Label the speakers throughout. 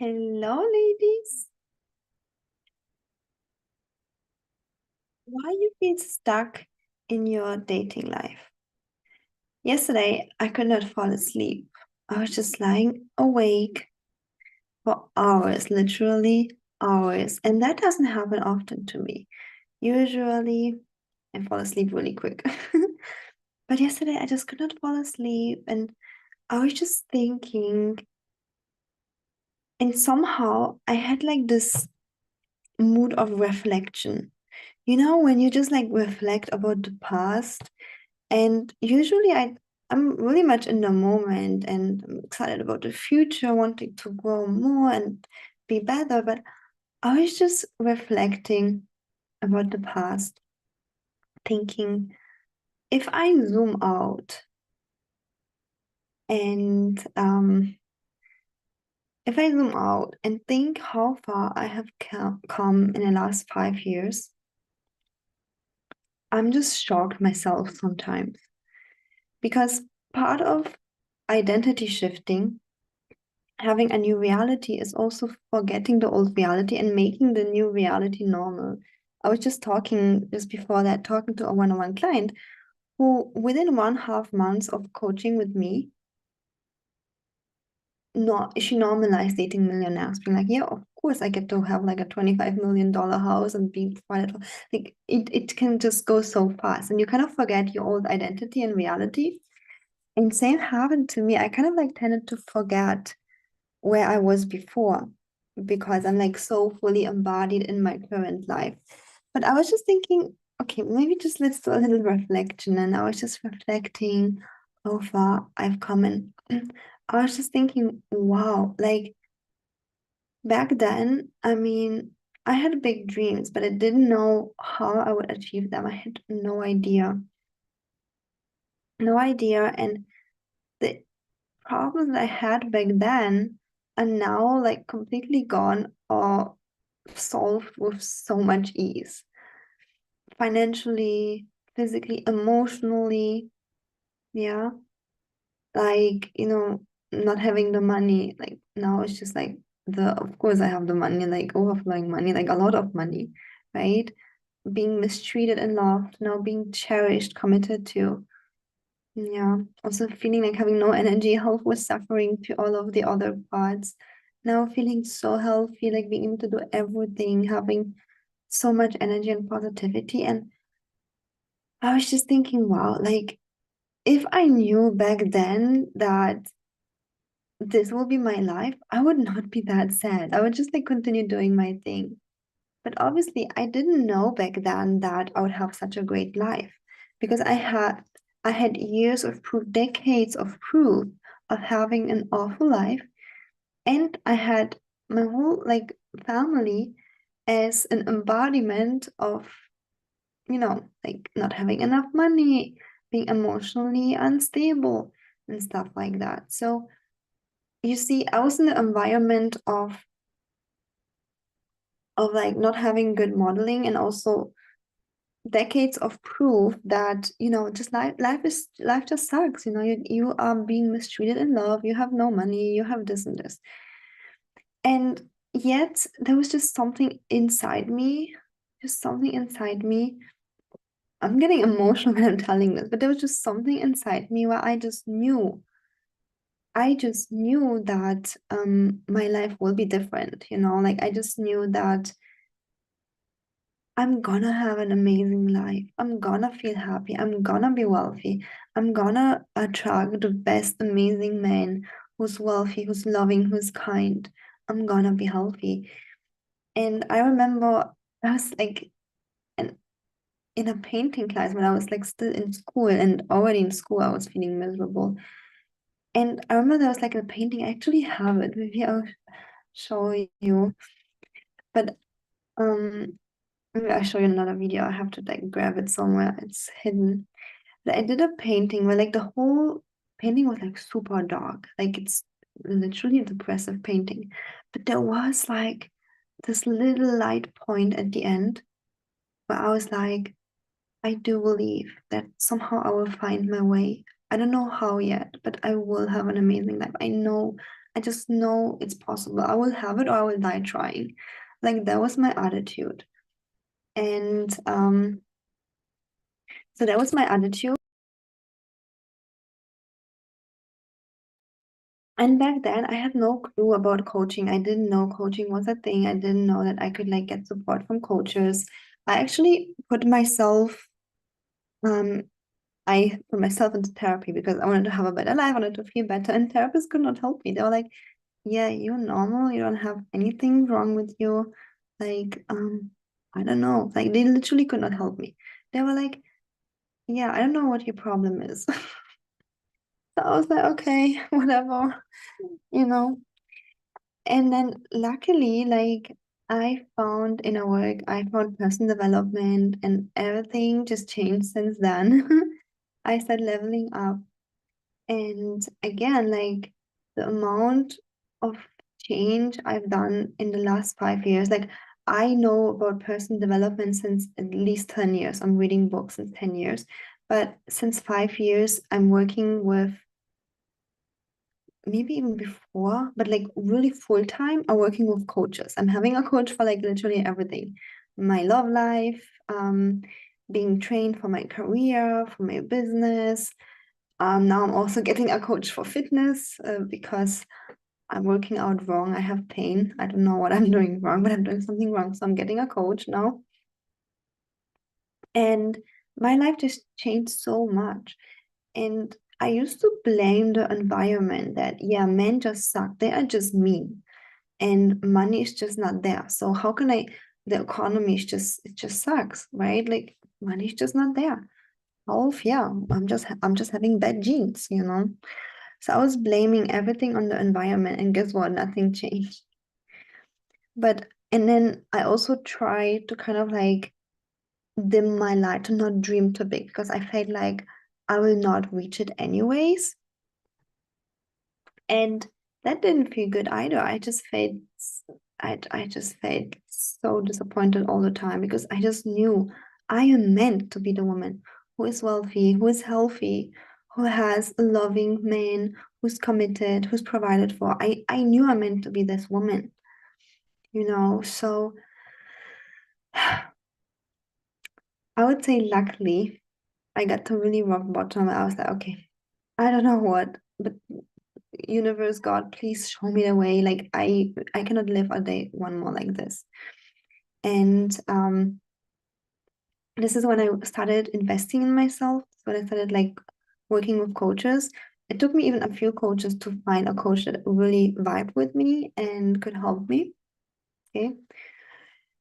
Speaker 1: Hello, ladies. Why you feel stuck in your dating life? Yesterday, I could not fall asleep. I was just lying awake for hours, literally hours. And that doesn't happen often to me. Usually, I fall asleep really quick. But yesterday, I just could not fall asleep. And I was just thinking, and somehow I had like this mood of reflection. You know, when you just like reflect about the past. And usually I'm really much in the moment and I'm excited about the future, wanting to grow more and be better. But I was just reflecting about the past, thinking if I zoom out and if I zoom out and think how far I have come in the last 5 years, I'm just shocked myself sometimes because part of identity shifting, having a new reality, is also forgetting the old reality and making the new reality normal. I was just talking just before that, talking to a one-on-one client who within 1.5 months of coaching with me, no, she normalized dating millionaires, being like, yeah, of course I get to have like a $25 million house and be provided for. Like it can just go so fast and you kind of forget your old identity and reality. And same happened to me. I kind of like tended to forget where I was before because I'm like so fully embodied in my current life. But I was just thinking, okay, maybe just let's do a little reflection. And I was just reflecting how far I've come. And I was just thinking, wow, like back then, I mean, I had big dreams, but I didn't know how I would achieve them. I had no idea. No idea. And the problems that I had back then are now like completely gone or solved with so much ease. Financially, physically, emotionally, yeah. Like, not having the money, like now it's just like of course I have the money, like overflowing money, like a lot of money, right? Being mistreated and loved, now being cherished, committed to. Yeah, also feeling like having no energy, health was suffering to all of the other parts. Now feeling so healthy, like being able to do everything, having so much energy and positivity. And I was just thinking, wow, like if I knew back then that this will be my life, I would not be that sad. I would just like continue doing my thing. But obviously, I didn't know back then that I would have such a great life because I had years of proof, decades of proof of having an awful life, and I had my whole like family as an embodiment of, like not having enough money, being emotionally unstable and stuff like that. So you see, I was in the environment of like not having good modeling and also decades of proof that just life just sucks. You are being mistreated in love, you have no money, you have this and this, and yet there was just something inside me, I'm getting emotional when I'm telling this, but there was just something inside me where I just knew that my life will be different, like I just knew that I'm gonna have an amazing life. I'm gonna feel happy. I'm gonna be wealthy. I'm gonna attract the best, amazing man who's wealthy, who's loving, who's kind. I'm gonna be healthy. And I remember I was like in a painting class when I was like still in school, and already in school I was feeling miserable. And I remember there was like a painting, I actually have it. Maybe I'll show you. But maybe I'll show you another video. I have to like grab it somewhere. It's hidden. I did a painting where like the whole painting was like super dark. Like it's literally a depressive painting. But there was like this little light point at the end where I was like, I do believe that somehow I will find my way. I don't know how yet, but I will have an amazing life. I just know it's possible. I will have it or I will die trying. Like that was my attitude. And so that was my attitude. And back then I had no clue about coaching. I didn't know coaching was a thing. I didn't know that I could like get support from coaches. I actually put myself um I put myself into therapy because I wanted to have a better life, I wanted to feel better, and therapists could not help me. They were like, yeah, you're normal, you don't have anything wrong with you. Like, I don't know. Like they literally could not help me. They were like, yeah, I don't know what your problem is. So I was like, okay, whatever, you know. And then luckily, like I found in a work, I found personal development and everything just changed since then. I started leveling up. And again, like the amount of change I've done in the last 5 years, like I know about personal development since at least 10 years. I'm reading books since 10 years. But since 5 years, I'm working with maybe even before, but like really full time, I'm working with coaches. I'm having a coach for like literally everything. My love life, being trained for my career, for my business. Now I'm also getting a coach for fitness because I'm working out wrong. I have pain. I don't know what I'm doing wrong, but I'm doing something wrong. So I'm getting a coach now. And my life just changed so much. And I used to blame the environment that, yeah, men just suck. They are just mean. And money is just not there. So how can the economy is just, it just sucks, right? Like money is just not there. Oh, yeah, I'm just having bad genes, you know? So I was blaming everything on the environment, and guess what? Nothing changed. And then I also tried to kind of like dim my light, to not dream too big, because I felt like I will not reach it anyways. And that didn't feel good either. I just felt so disappointed all the time because I just knew I am meant to be the woman who is wealthy, who is healthy, who has a loving man, who's committed, who's provided for. I knew I meant to be this woman, you know. So I would say luckily I got to really rock bottom. I was like, okay, I don't know what, but universe, God, please show me the way. Like I cannot live a day one more like this. And this is when I started investing in myself. When I started like working with coaches. It took me even a few coaches to find a coach that really vibed with me and could help me. Okay.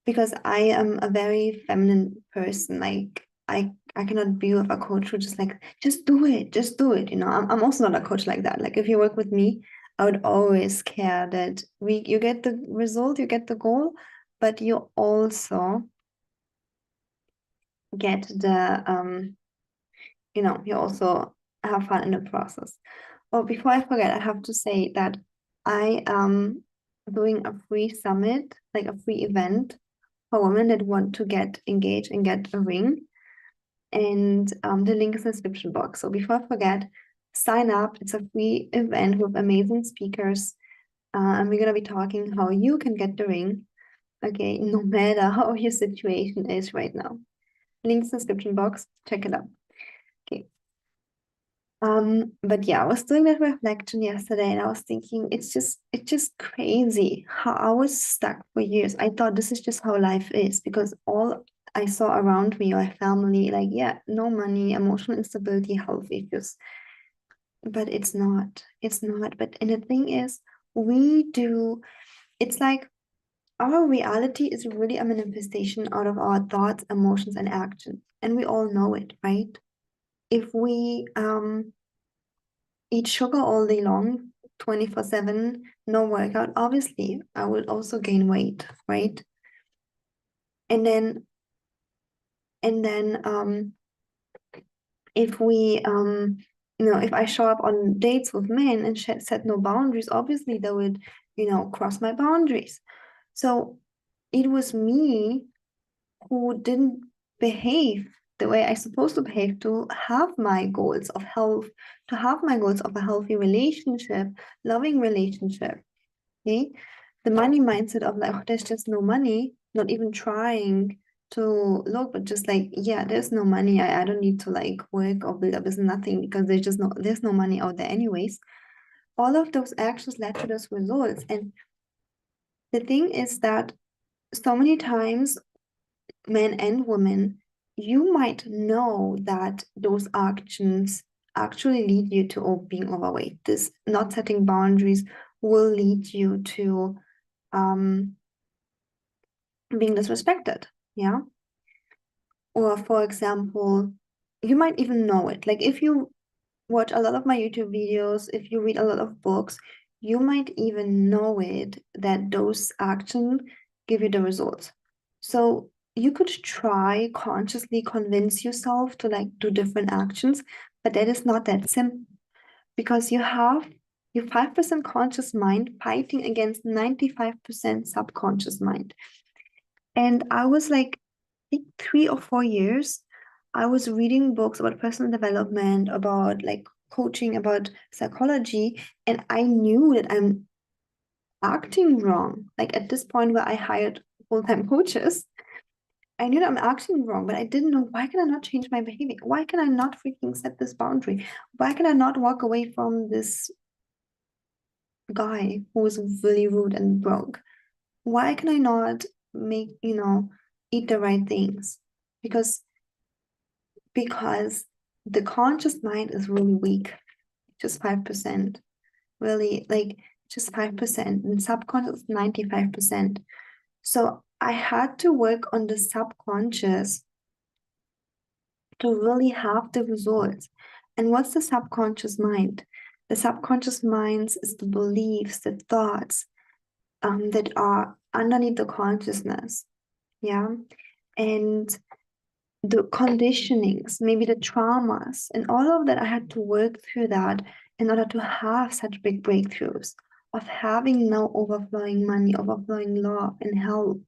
Speaker 1: Because I am a very feminine person. Like I cannot be with a coach who just like, just do it. You know, I'm also not a coach like that. Like if you work with me, I would always care that you get the result, you get the goal, but you also get you also have fun in the process. Well, before I forget, I have to say that I am doing a free summit, like a free event for women that want to get engaged and get a ring. And the link is in the description box. So before I forget, sign up. It's a free event with amazing speakers. And we're going to be talking how you can get the ring. Okay, no matter how your situation is right now. Links in the description box. Check it out. Okay. But yeah, I was doing that reflection yesterday and I was thinking it's just crazy how I was stuck for years. I thought this is just how life is because all I saw around me, my family, like, yeah, no money, emotional instability, health issues. But it's not. It's not. But and the thing is, we do, it's like our reality is really a manifestation out of our thoughts, emotions, and actions. And we all know it, right? If we eat sugar all day long, 24/7, no workout, obviously I will also gain weight, right? And then if we if I show up on dates with men and set no boundaries, obviously they would, cross my boundaries. So it was me who didn't behave the way I'm supposed to behave to have my goals of health, to have my goals of a healthy relationship, loving relationship. Okay. The money mindset of like, oh, there's just no money, not even trying to look, but just like, yeah, there's no money. I don't need to like work or build up. There's nothing because there's no money out there anyways. All of those actions led to those results. And the thing is that so many times, men and women, you might know that those actions actually lead you to being overweight. This not setting boundaries will lead you to being disrespected. Yeah. Or for example, you might even know it. Like if you watch a lot of my YouTube videos, if you read a lot of books, you might even know it that those actions give you the results. So you could try consciously convince yourself to like do different actions, but that is not that simple because you have your 5% conscious mind fighting against 95% subconscious mind. And I was like, I think 3 or 4 years, I was reading books about personal development, about like coaching, about psychology, and I knew that I'm acting wrong. Like at this point where I hired full-time coaches, I knew that I'm acting wrong, but I didn't know why can I not change my behavior? Why can I not freaking set this boundary? Why can I not walk away from this guy who was really rude and broke? Why can I not make, eat the right things? Because because the conscious mind is really weak, just 5%, really like just 5%, and subconscious 95%. So I had to work on the subconscious to really have the results. And what's the subconscious mind? The subconscious mind is the beliefs, the thoughts that are underneath the consciousness. Yeah. And the conditionings, maybe the traumas, and all of that, I had to work through that in order to have such big breakthroughs of having now overflowing money, overflowing love and health.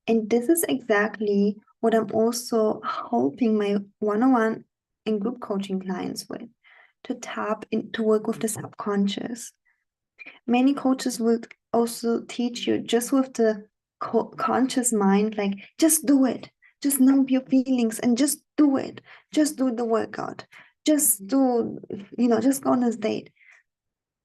Speaker 1: And this is exactly what I'm also helping my one-on-one and group coaching clients with, to tap in, to work with the subconscious. Many coaches will also teach you just with the conscious mind, like just do it, just numb your feelings and just do it, just do the workout, just do, just go on a date.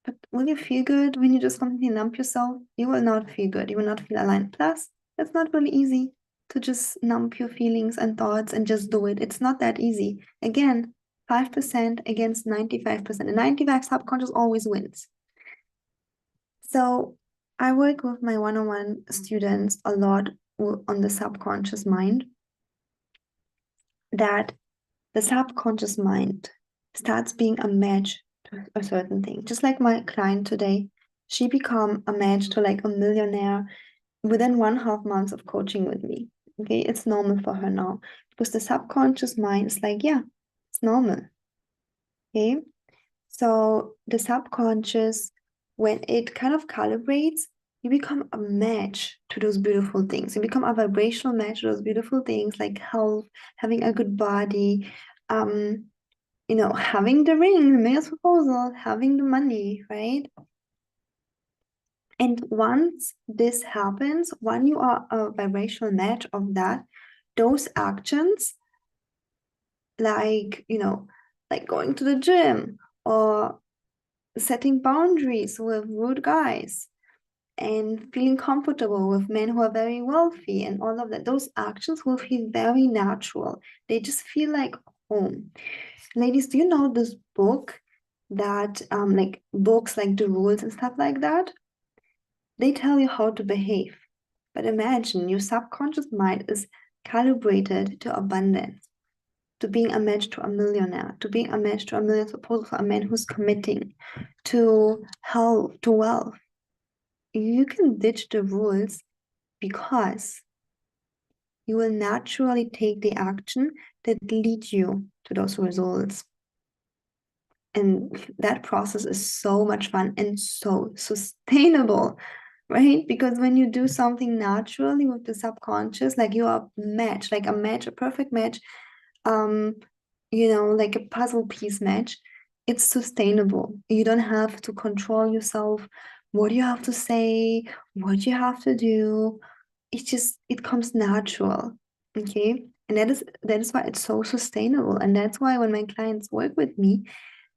Speaker 1: But will you feel good when you just completely numb yourself? You will not feel good. You will not feel aligned. Plus, it's not really easy to just numb your feelings and thoughts and just do it. It's not that easy. Again, 5% against 95%. And 95 subconscious always wins. So I work with my one-on-one students a lot on the subconscious mind, that the subconscious mind starts being a match to a certain thing. Just like my client today, she become a match to like a millionaire within 1.5 months of coaching with me. Okay, it's normal for her now because the subconscious mind is like, yeah, it's normal. Okay, so the subconscious, when it kind of calibrates, you become a match to those beautiful things. You become a vibrational match to those beautiful things like health, having a good body, having the ring, the marriage proposal, having the money, right? And once this happens, when you are a vibrational match of that, those actions, like going to the gym or setting boundaries with rude guys and feeling comfortable with men who are very wealthy and all of that, those actions will feel very natural. They just feel like home. Ladies, do you know this book that like books like the rules and stuff like that? They tell you how to behave. But imagine your subconscious mind is calibrated to abundance, to being a match to a millionaire, to being a match to a million proposal for a man who's committing to health, to wealth. You can ditch the rules because you will naturally take the action that lead you to those results. And that process is so much fun and so sustainable. right? Because when you do something naturally with the subconscious, like you are match, like a match, a perfect match, um, like a puzzle piece match, it's sustainable. You don't have to control yourself, what you have to say, what you have to do. It comes natural. Okay. And that is why it's so sustainable. And that's why when my clients work with me,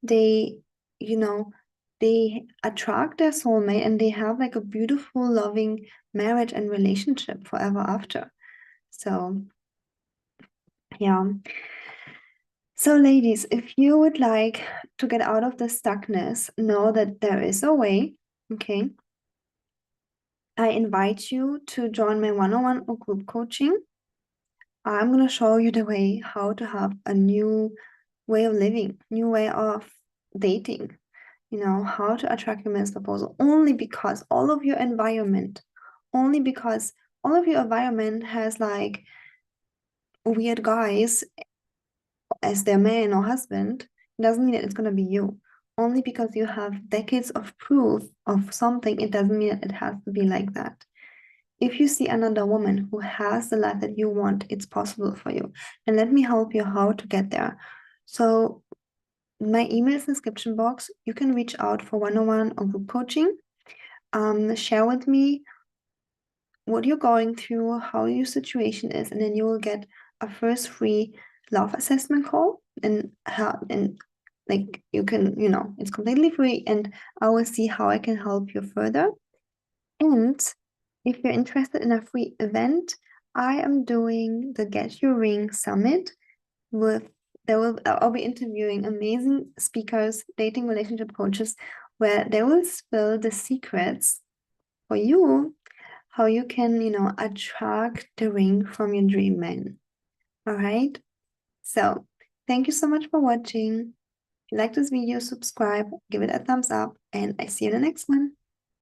Speaker 1: they, you know, they attract their soulmate and they have like a beautiful, loving marriage and relationship forever after. So, yeah. So, ladies, if you would like to get out of the stuckness, know that there is a way. Okay. I invite you to join my one-on-one or group coaching. I'm going to show you the way how to have a new way of living, new way of dating, how to attract your man's proposal only because only because all of your environment has like weird guys as their man or husband, doesn't mean that it's going to be you. Only because you have decades of proof of something, it doesn't mean that it has to be like that. If you see another woman who has the life that you want, it's possible for you. And let me help you how to get there. So my email is in the description box. You can reach out for one-on-one or group coaching. Share with me what you're going through, how your situation is, and then you will get a first free love assessment call. And like you can, it's completely free, and I will see how I can help you further. And if you're interested in a free event, I am doing the Get Your Ring Summit with I'll be interviewing amazing speakers, dating relationship coaches, where they will spill the secrets for you, how you can, attract the ring from your dream man. All right. So thank you so much for watching. If you like this video, subscribe, give it a thumbs up, and I see you in the next one.